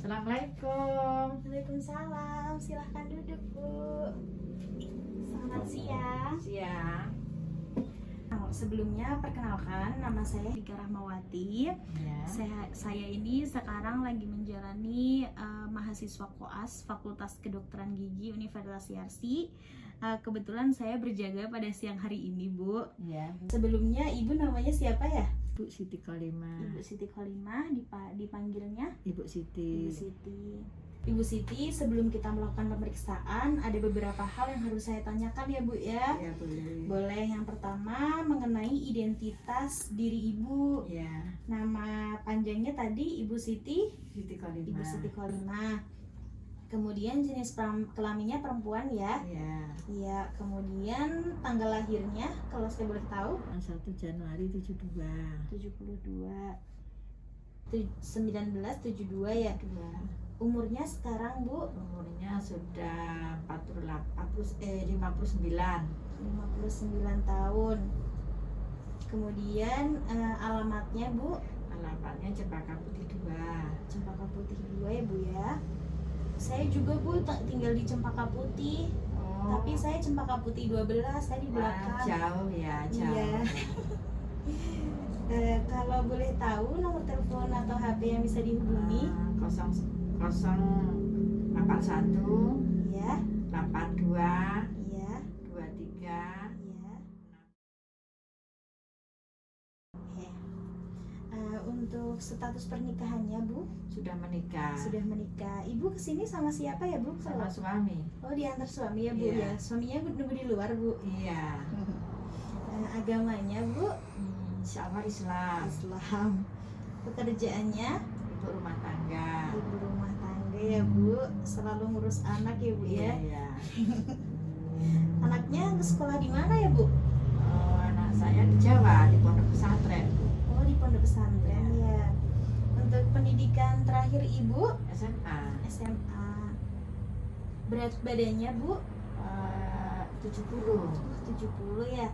Assalamualaikum. Waalaikumsalam, silahkan duduk Bu. Selamat siang. Siang. Sebelumnya perkenalkan, nama saya Dika Rahmawati. Ya. Saya ini sekarang lagi menjalani mahasiswa koas Fakultas Kedokteran Gigi Universitas Yarsi. Kebetulan saya berjaga pada siang hari ini Bu. Ya. Sebelumnya Ibu namanya siapa ya? Bu Siti Kolimah. Ibu Siti Kolimah, dipanggilnya Ibu Siti. Ibu Siti. Ibu Siti, sebelum kita melakukan pemeriksaan, ada beberapa hal yang harus saya tanyakan ya Bu ya. Ya, boleh. Boleh. Yang pertama mengenai identitas diri Ibu. Ya. Nama panjangnya tadi Ibu Siti. Siti Kolimah. Ibu Siti Kolimah. Kemudian jenis kelaminnya perempuan ya. Ya. Iya. Kemudian tanggal lahirnya kalau saya boleh tahu 1 Januari 72. 1972 ya. Umurnya sekarang Bu Umurnya sudah 59. 59 tahun. Kemudian alamatnya Bu Alamatnya Cempaka Putih 2. Cempaka Putih 2 ya Bu ya. Saya juga Bu tinggal di Cempaka Putih. Oh. Tapi saya Cempaka Putih 12, saya di belakang. Jauh ya, jauh. Iya. Kalau boleh tahu nomor telepon atau HP yang bisa dihubungi? 0081 Ya, 82 iya, 23. iya. Oke. Untuk status pernikahannya Bu, Sudah menikah sudah menikah. Ibu kesini sama siapa ya Bu? sama suami. Oh, diantar suami ya Bu Iya. ya. Suaminya nunggu di luar Bu. Iya. Agamanya Bu Insya Allah Islam. Islam. Pekerjaannya Ibu rumah tangga. ibu rumah tangga ya Bu. Selalu ngurus anak ya Bu ya. Iya. Anaknya ke sekolah di mana ya Bu? Oh, anak saya di Jawa di pondok pesantren Oh, di pondok pesantren ya. Untuk pendidikan terakhir Ibu SMA. SMA. Berat badannya Bu 70 70 ya.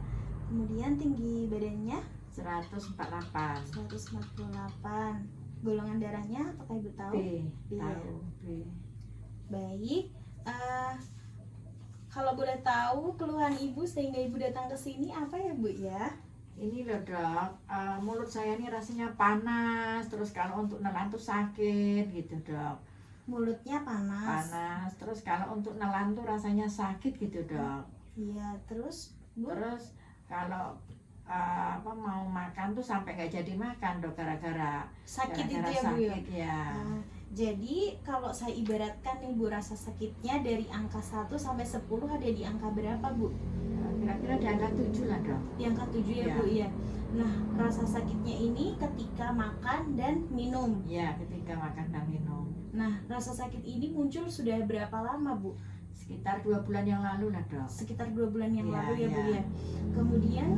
Kemudian tinggi badannya 148. 148. Golongan darahnya apakah Ibu tahu? B. B. Tahu B. Baik. Kalau boleh tahu keluhan Ibu sehingga Ibu datang ke sini apa ya Bu ya? Ini loh Dok, mulut saya ini rasanya panas, terus kalau untuk nelan tuh sakit gitu Dok. Mulutnya panas. Panas, terus kalau untuk nelan tuh rasanya sakit gitu Dok. Iya, terus Bu? Terus kalau mau makan tuh sampai nggak jadi makan Dok, gara-gara Sakit itu gara-gara ya Bu ya? sakit ya. Jadi kalau saya ibaratkan nih Bu, rasa sakitnya dari angka 1 sampai 10 ada di angka berapa Bu? Kira-kira di angka 7 lah Dok. Di angka 7 ya Iya. Bu ya. Nah, rasa sakitnya ini ketika makan dan minum. Ya, ketika makan dan minum. Nah, rasa sakit ini muncul sudah berapa lama Bu? Sekitar 2 bulan yang lalu lah Dok. Sekitar 2 bulan yang Iya, lalu ya Bu iya. ya. Kemudian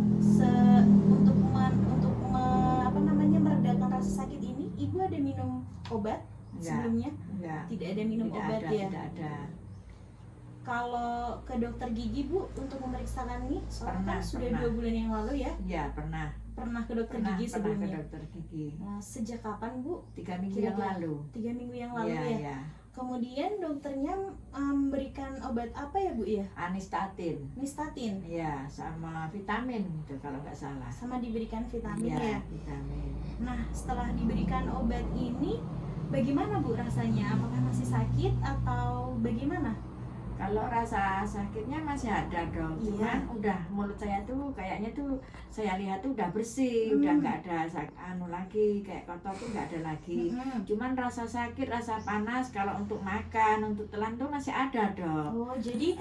meredakan rasa sakit ini, Ibu ada minum obat sebelumnya? Enggak. Tidak ada minum Tidak obat ada, ya. Tidak ada. Kalau ke dokter gigi Bu untuk memeriksakan ini, soalnya Pernah, kan sudah pernah. 2 bulan yang lalu ya, Iya, pernah. pernah ke dokter Pernah gigi ke sebelumnya. dokter gigi. Nah, sejak kapan Bu? 3 minggu yang Kira-kira lalu. 3 minggu yang lalu Iya, ya. iya. Kemudian dokternya memberikan obat apa ya Bu ya? Anistatin. Nystatin. Iya, sama vitamin gitu kalau nggak salah. Sama diberikan vitamin Iya, ya. vitamin. Nah, setelah diberikan obat ini, bagaimana Bu rasanya? Apakah masih sakit atau bagaimana? Kalau rasa sakitnya masih ada Dok, Iya. cuman udah mulut saya tuh kayaknya tuh saya lihat tuh udah bersih, udah nggak ada lagi, kayak kotor tuh nggak ada lagi. Mm-mm. Cuman rasa sakit, rasa panas kalau untuk makan, untuk telan tuh masih ada Dok. Oh, jadi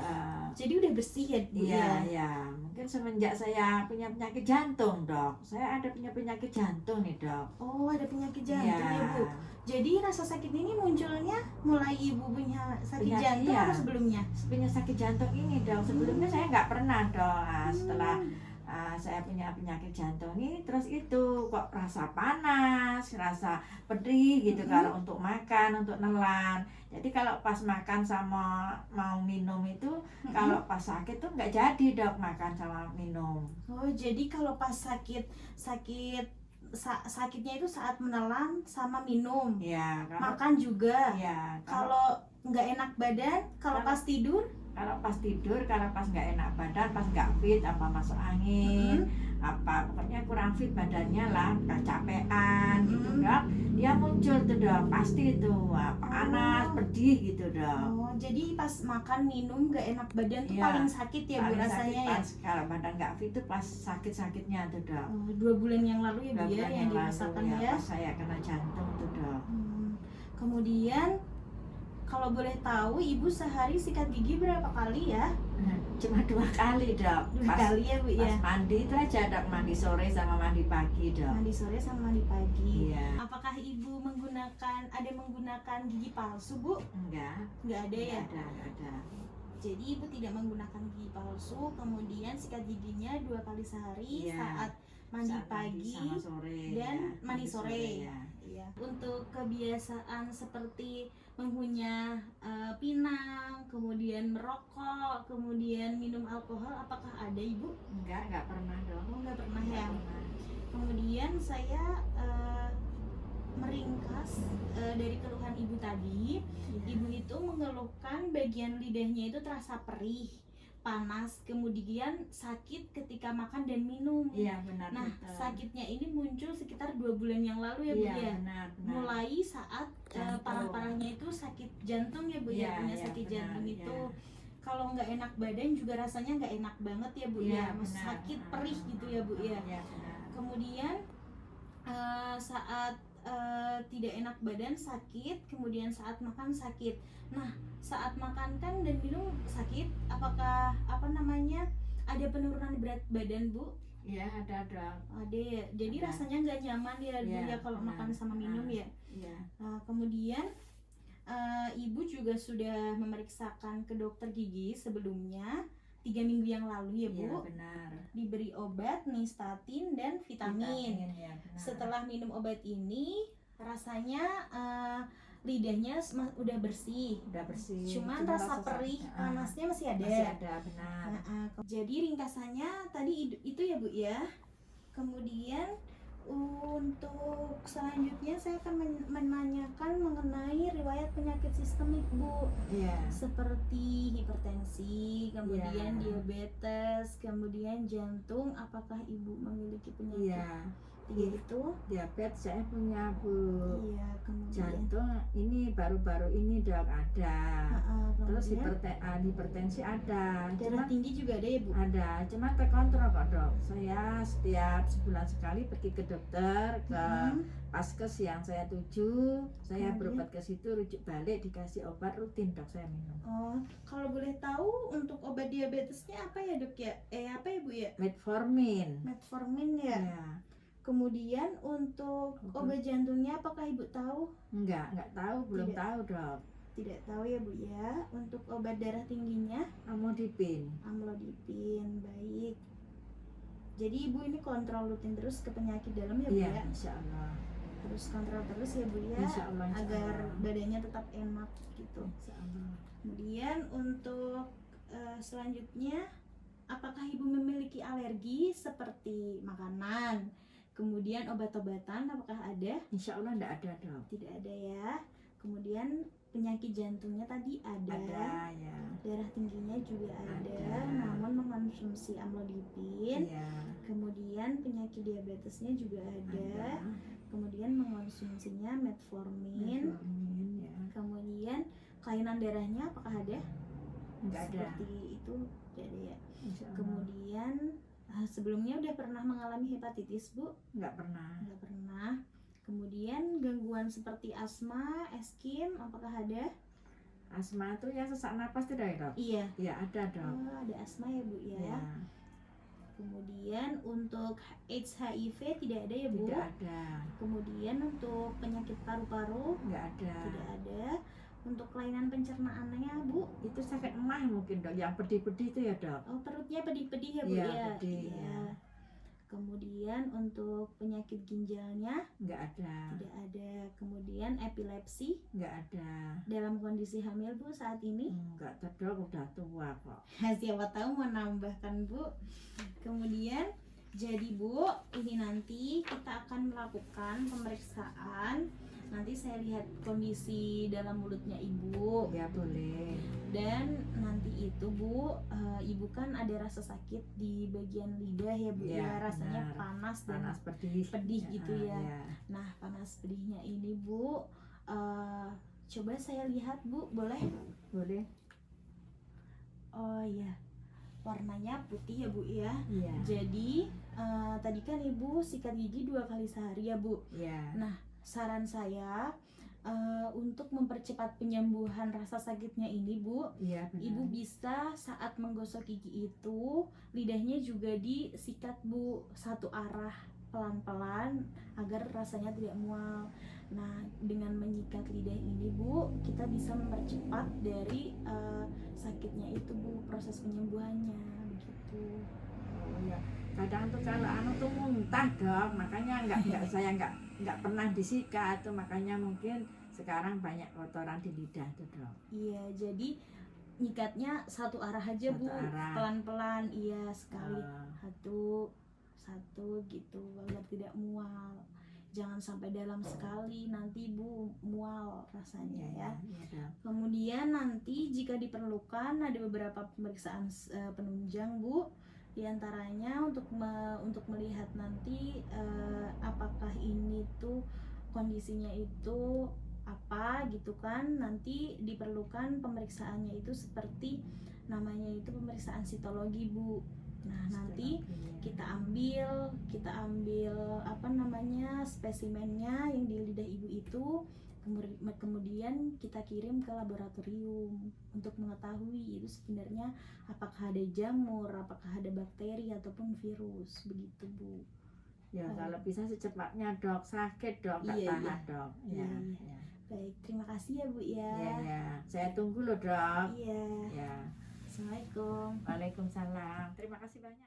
udah bersih ya Bu Iya, ya? iya. Mungkin semenjak saya punya penyakit jantung Dok, saya ada punya penyakit jantung nih Dok. Oh, ada penyakit jantung Iya. ya Bu. Jadi rasa sakit ini munculnya mulai Ibu punya sakit Penyakit, jantung iya. atau sebelumnya? Punya sakit jantung ini Dok, sebelumnya saya nggak pernah Dok. Setelah saya punya penyakit jantung ini, terus itu kok rasa panas, rasa pedih gitu kalau untuk makan, untuk nelan. Jadi kalau pas makan sama mau minum itu, kalau pas sakit tuh nggak jadi Dok makan sama minum. Oh, jadi kalau pas sakit sakitnya itu saat menelan sama minum, Ya, makan juga. ya, Kalau nggak enak badan, kalau pas tidur, kalau pas nggak enak badan, pas nggak fit, apa masuk angin, apa pokoknya kurang fit badannya lah, kecapean gitu dok, ya muncul tuh dok, pasti itu panas, pedih gitu dok. oh jadi pas makan minum nggak enak badan tuh Iya, paling sakit ya Bu Paling rasanya sakit ya. pas kalau badan nggak fit tuh pas sakit-sakitnya tuh dok. 2 bulan yang lalu ya Bu 2 ya bulan yang lalu dirasakan ya, ya. pas saya kena jantung tuh dok. Kemudian kalau boleh tahu Ibu sehari sikat gigi berapa kali ya? Cuma 2 kali dok. 2 kali ya Bu ya. Pas mandi itu aja dok, mandi sore sama mandi pagi dok. Mandi sore sama mandi pagi. Iya. Apakah Ibu menggunakan gigi palsu Bu? Enggak. Nggak ada ya. Nggak ada. Jadi Ibu tidak menggunakan gigi palsu, kemudian sikat giginya 2 kali sehari Iya. saat mandi Saat pagi sama sore dan ya. mandi sore. Ya. Iya. Untuk kebiasaan seperti mengunyah pinang, kemudian merokok, kemudian minum alkohol, apakah ada Ibu? Enggak pernah dok. Oh, nggak pernah Nggak ya. pernah. Kemudian saya meringkas dari keluhan Ibu tadi. Iya. Ibu itu mengeluhkan bagian lidahnya itu terasa perih, panas, kemudian sakit ketika makan dan minum. Iya benar. Nah, betul. sakitnya ini muncul sekitar 2 bulan yang lalu ya Bu Iya ya. benar. Mulai saat Jantung. parah-parahnya itu sakit jantung ya Bu ya, Iya, punya iya, sakit benar, jantung iya. itu. Kalau nggak enak badan juga rasanya nggak enak banget ya Bu Iya, ya, benar. sakit perih gitu ya Bu ya. Iya benar. Kemudian saat tidak enak badan sakit, kemudian saat makan sakit. Nah, saat makan kan dan minum sakit, apakah ada penurunan berat badan Bu? Iya ada dok. Ada ya. Jadi Ada. rasanya nggak nyaman ya Bu Iya, ya kalau benar. makan sama minum ya. Iya. Nah, kemudian Ibu juga sudah memeriksakan ke dokter gigi sebelumnya 3 minggu yang lalu ya Bu. Iya benar. Diberi obat nystatin dan vitamin. Ya, benar. Setelah minum obat ini rasanya lidahnya udah bersih. Udah bersih. Cuman rasa perih, panasnya masih ada. Masih ada benar. Jadi ringkasannya tadi itu ya Bu ya. Kemudian untuk selanjutnya saya akan menanyakan mengenai riwayat penyakit sistemik Bu. Iya. Seperti hipertensi, kemudian Iya. diabetes, kemudian jantung. Apakah Ibu memiliki penyakit? Iya. Itu? Diabetes saya punya Bu. Iya, kemudian Jantung ini baru-baru ini dok ada. Terus kemudian hipertensi ada. darah tinggi juga ada ya Bu? Ada, cuma terkontrol kok dok. Saya setiap sebulan sekali pergi ke dokter, ke paskes yang saya tuju. Saya Kemudian? berobat ke situ, rujuk balik, dikasih obat rutin dok saya minum. Oh, kalau boleh tahu untuk obat diabetesnya apa ya Dok ya? Apa ya Bu ya? Metformin. Metformin ya. Ya. Kemudian untuk obat jantungnya apakah Ibu tahu? Enggak tahu, belum Tidak. tahu dok. Tidak tahu ya Bu ya. Untuk obat darah tingginya Amlodipin. amlodipin, baik. Jadi Ibu ini kontrol rutin terus ke penyakit dalam ya Bu Iya, ya? insya Allah. Terus kontrol terus ya Bu ya, Insya Allah, insya agar Allah. badannya tetap enak gitu. Insya Allah. Kemudian untuk selanjutnya, apakah Ibu memiliki alergi seperti makanan, kemudian obat-obatan, apakah ada? Insya Allah enggak ada dok. Tidak ada ya. Kemudian penyakit jantungnya tadi ada, Ya. darah tingginya juga ada, Ada. namun mengonsumsi amlodipin. Iya. Kemudian penyakit diabetesnya juga ada, kemudian mengonsumsinya metformin. Metformin ya. Kemudian kelainan darahnya apakah ada? Enggak ada. Seperti itu tidak ada ya. Insya Allah. Kemudian sebelumnya udah pernah mengalami hepatitis Bu? Enggak pernah. Nggak pernah. Kemudian gangguan seperti asma, eskim, apakah ada? Asma itu yang sesak napas tidak ya dok? Iya. Iya ada dok. Oh, ada asma ya Bu ya. Iya. Kemudian untuk AIDS HIV tidak ada ya Bu? Tidak ada. Kemudian untuk penyakit paru-paru Enggak ada. tidak ada. Untuk kelainan pencernaannya Bu? Itu sakit emah mungkin dok. Yang pedih-pedih itu ya dok. Oh, perutnya pedih-pedih ya Bu Iya, ya? pedih, Iya. ya. Kemudian untuk penyakit ginjalnya Enggak ada. tidak ada. Kemudian epilepsi Enggak ada. dalam kondisi hamil Bu saat ini? Enggak dok, udah tua kok. Siapa tahu mau nambahkan Bu. Kemudian Jadi Bu, ini nanti kita akan melakukan pemeriksaan. Nanti saya lihat kondisi dalam mulutnya Ibu. Ya boleh. Dan nanti itu Bu, Ibu kan ada rasa sakit di bagian lidah ya Bu ya, rasanya benar. panas dan Panas pedih gitu ya. ya. Nah, panas pedihnya ini Bu, coba saya lihat Bu, boleh? Boleh. Oh iya, warnanya putih ya Bu ya. Iya. Jadi tadi kan Ibu sikat gigi 2 kali sehari ya Bu. Iya. Nah, saran saya untuk mempercepat penyembuhan rasa sakitnya ini Bu, Iya, benar. Ibu bisa saat menggosok gigi itu lidahnya juga disikat Bu, satu arah pelan-pelan agar rasanya tidak mual. Nah, dengan menyikat lidah ini Bu, kita bisa mempercepat dari sakitnya itu Bu, proses penyembuhannya begitu. Oh iya. Kadang tuh kalau anu tuh muntah Dok, makanya saya nggak pernah disikat tuh, makanya mungkin sekarang banyak kotoran di lidah tuh Dok. Iya, jadi nyikatnya satu arah aja Satu Bu, arah. pelan-pelan, iya sekali, Oh. satu gitu agar tidak mual. Jangan sampai dalam sekali, nanti Bu mual rasanya ya. Iya, Dok. Kemudian nanti jika diperlukan ada beberapa pemeriksaan penunjang Bu. Di antaranya untuk melihat nanti apakah ini tuh kondisinya itu apa gitu kan. Nanti diperlukan pemeriksaannya itu seperti namanya itu pemeriksaan sitologi Bu. Nah, nanti kita ambil apa namanya spesimennya yang di lidah Ibu itu, kemudian kita kirim ke laboratorium untuk mengetahui itu sebenarnya apakah ada jamur, apakah ada bakteri ataupun virus begitu Bu. Ya kalau bisa secepatnya Dok, sakit Dok, nggak Iya, tahan Dok. Iya, Ya, iya. ya. Baik, terima kasih ya Bu ya. Iya, ya. Saya tunggu loh Dok. Iya. Ya. Assalamualaikum. Waalaikumsalam. Terima kasih banyak.